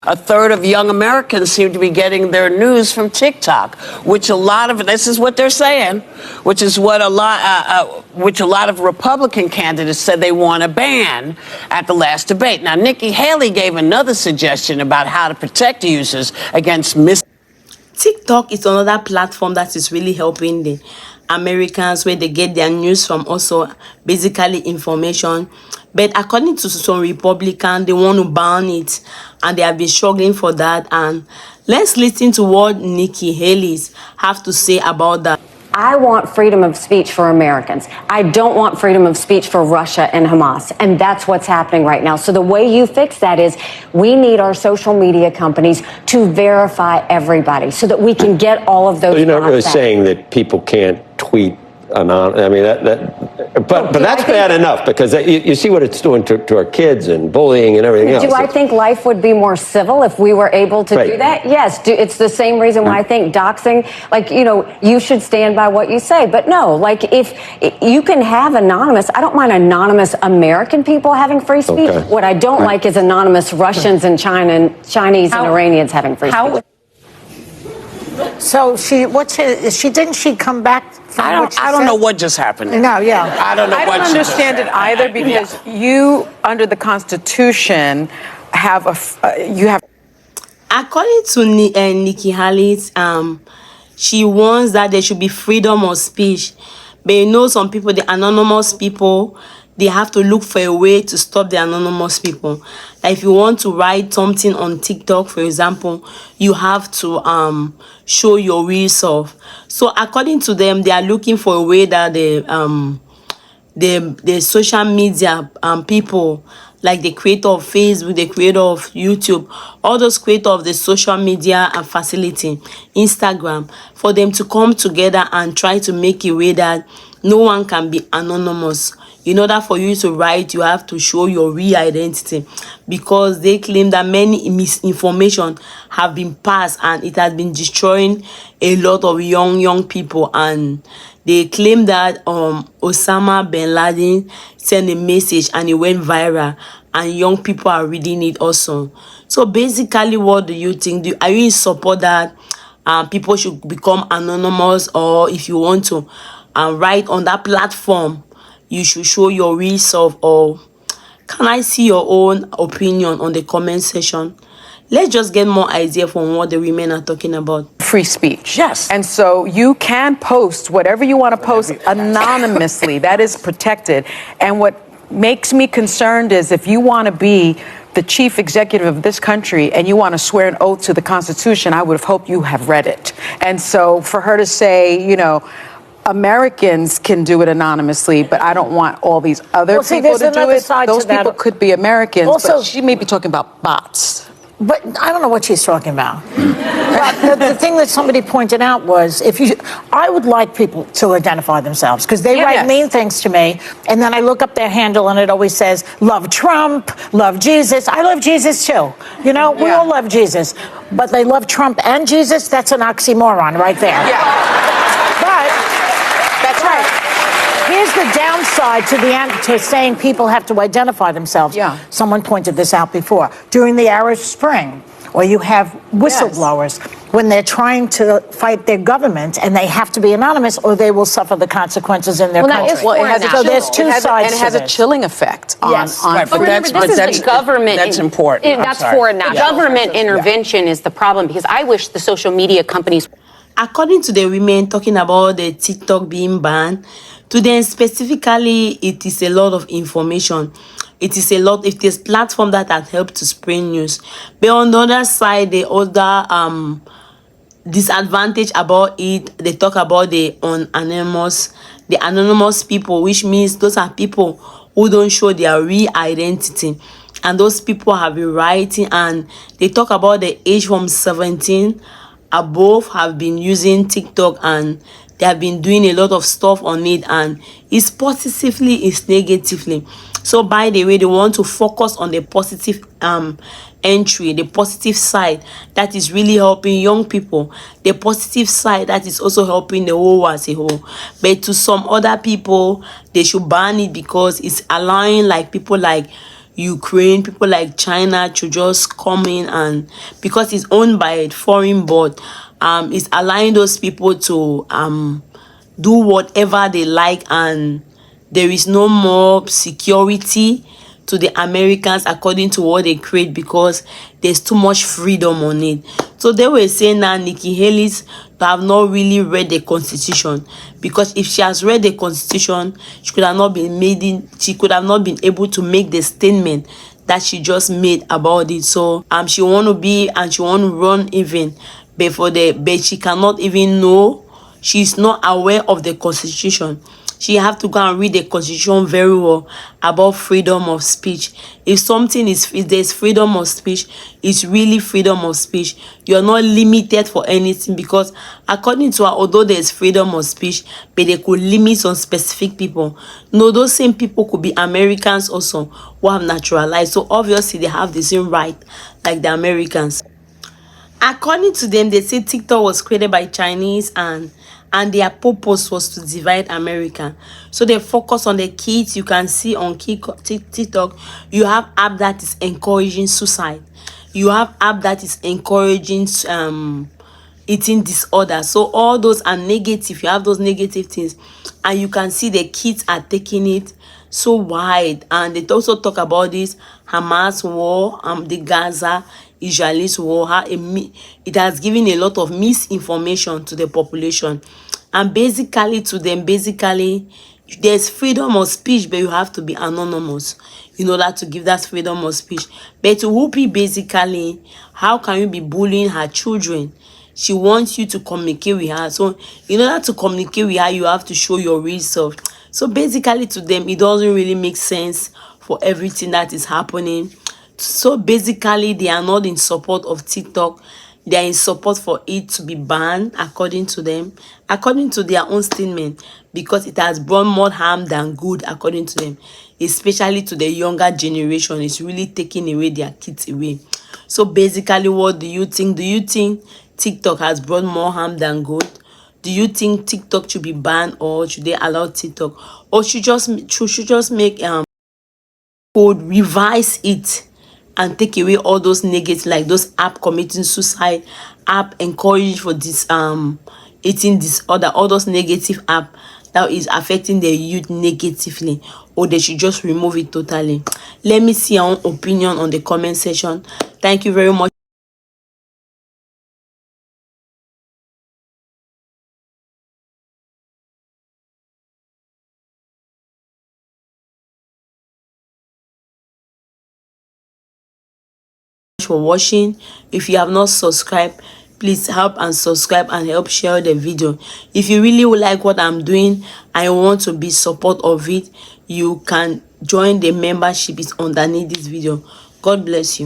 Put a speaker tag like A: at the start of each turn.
A: A third of young Americans seem to be getting their news from TikTok, which a lot of, this is what they're saying, which is what a lot of Republican candidates said they want to ban at the last debate. Now, Nikki Haley gave another suggestion about how to protect users against
B: TikTok is another platform that is really helping the Americans where they get their news from, also basically information. But according to some Republicans, they want to ban it, and they have been struggling for that. And let's listen to what Nikki Haley have to say about that.
C: I want freedom of speech for Americans. I don't want freedom of speech for Russia and Hamas. And that's what's happening right now. So the way you fix that is we need our social media companies to verify everybody so that we can get all of those.
D: So you're not really saying that people can't tweet anonymous. I mean, but that's bad enough, because you see what it's doing to our kids and bullying and everything else.
C: Do I think life would be more civil if we were able to do that? Yes. It's the same reason why I think doxing, like, you know, you should stand by what you say. But no, like, if you can have anonymous, I don't mind anonymous American people having free speech. Okay. What I don't like is anonymous Russians and Chinese and Iranians having free speech.
E: So didn't she come back?
A: I don't know what just happened.
E: No, yeah.
A: I don't know.
F: I don't understand it either, because you, under the Constitution, have
B: According to Nikki Haley, she wants that there should be freedom of speech. But you know, some people, the anonymous people, they have to look for a way to stop the anonymous people. Like if you want to write something on TikTok, for example, you have to show your real self. So according to them, they are looking for a way that the social media people, like the creator of Facebook, the creator of YouTube, all those creators of the social media facility, Instagram, for them to come together and try to make a way that no one can be anonymous. In order for you to write, you have to show your real identity, because they claim that many misinformation have been passed and it has been destroying a lot of young people. And they claim that Osama bin Laden sent a message and it went viral, and young people are reading it also. So basically, what do you think? Are you in support that people should become anonymous, or if you want to write on that platform, you should show your real self? Or can I see your own opinion on the comment section? Let's just get more idea from what the women are talking about.
F: free speech.
A: Yes.
F: And so you can post whatever you want to post anonymously. That is protected. And what makes me concerned is if you want to be the chief executive of this country and you want to swear an oath to the Constitution, I would have hoped you have read it. And so for her to say, you know, Americans can do it anonymously, but I don't want all these other people to do it. Those people could be Americans, but she may be talking about bots.
E: But I don't know what she's talking about. But the thing that somebody pointed out was, I would like people to identify themselves, because they write mean things to me, and then I look up their handle and it always says, love Trump, love Jesus. I love Jesus too. You know, we all love Jesus. But they love Trump and Jesus? That's an oxymoron right there. But that's right. Here's the downside to saying people have to identify themselves. Someone pointed this out before. During the Arab Spring, or you have whistleblowers when they're trying to fight their government, and they have to be anonymous or they will suffer the consequences in their country. So there's two sides to this.
F: And it has a chilling effect on
G: But remember, this is government.
A: That's important.
G: That's foreign now. Government intervention is the problem, because I wish the social media companies.
B: According to the women talking about the TikTok being banned, to them specifically, it is a lot of information. It is a platform that has helped to spread news. But on the other side, the other disadvantage about it, they talk about the anonymous people, which means those are people who don't show their real identity. And those people have been writing, and they talk about the age from 17 above have been using TikTok, and they have been doing a lot of stuff on it, and it's positively, it's negatively. So by the way, they want to focus on the positive entry, the positive side that is really helping young people, the positive side that is also helping the whole world as a whole. But to some other people, they should ban it because it's allowing like people like Ukraine, people like China to just come in, and because it's owned by a foreign board, it's allowing those people to do whatever they like, and there is no more security to the Americans according to what they create, because there's too much freedom on it. So they were saying that Nikki Haley's have not really read the Constitution, because if she has read the Constitution, she could have not been able to make the statement that she just made about it. So she want to be, and she want to run even before but she cannot even know. She's not aware of the Constitution. She have to go and read the Constitution very well about freedom of speech. If there's freedom of speech, it's really freedom of speech. You're not limited for anything, because according to her, although there's freedom of speech, but they could limit on specific people. No, those same people could be Americans also who have naturalized. So obviously they have the same right like the Americans. According to them, they say TikTok was created by Chinese, and their purpose was to divide America. So they focus on the kids. You can see on TikTok, you have app that is encouraging suicide. You have app that is encouraging eating disorder. So all those are negative. You have those negative things, and you can see the kids are taking it so wide. And they also talk about this Hamas war, the Gaza Israelis war, how it has given a lot of misinformation to the population. And basically to them, there's freedom of speech, but you have to be anonymous in order to give that freedom of speech. But to Whoopi, basically, how can you be bullying her children? She wants you to communicate with her. So in order to communicate with her, you have to show your real self. So basically to them, it doesn't really make sense for everything that is happening. So basically, they are not in support of TikTok. They are in support for it to be banned, according to them, according to their own statement, because it has brought more harm than good, according to them, especially to the younger generation. It's really taking away their kids away. So basically, what do you think? Do you think TikTok has brought more harm than good? Do you think TikTok should be banned, or should they allow TikTok, or should just make could revise it and take away all those negatives, like those app committing suicide, app encouraging for this eating disorder, all those negative app that is affecting the youth negatively, or they should just remove it totally? Let me see your own opinion on the comment section. Thank you very much for watching. If you have not subscribed, please help and subscribe and help share the video. If you really would like what I'm doing, I want to be support of it, you can join the membership. Is underneath this video. God bless you.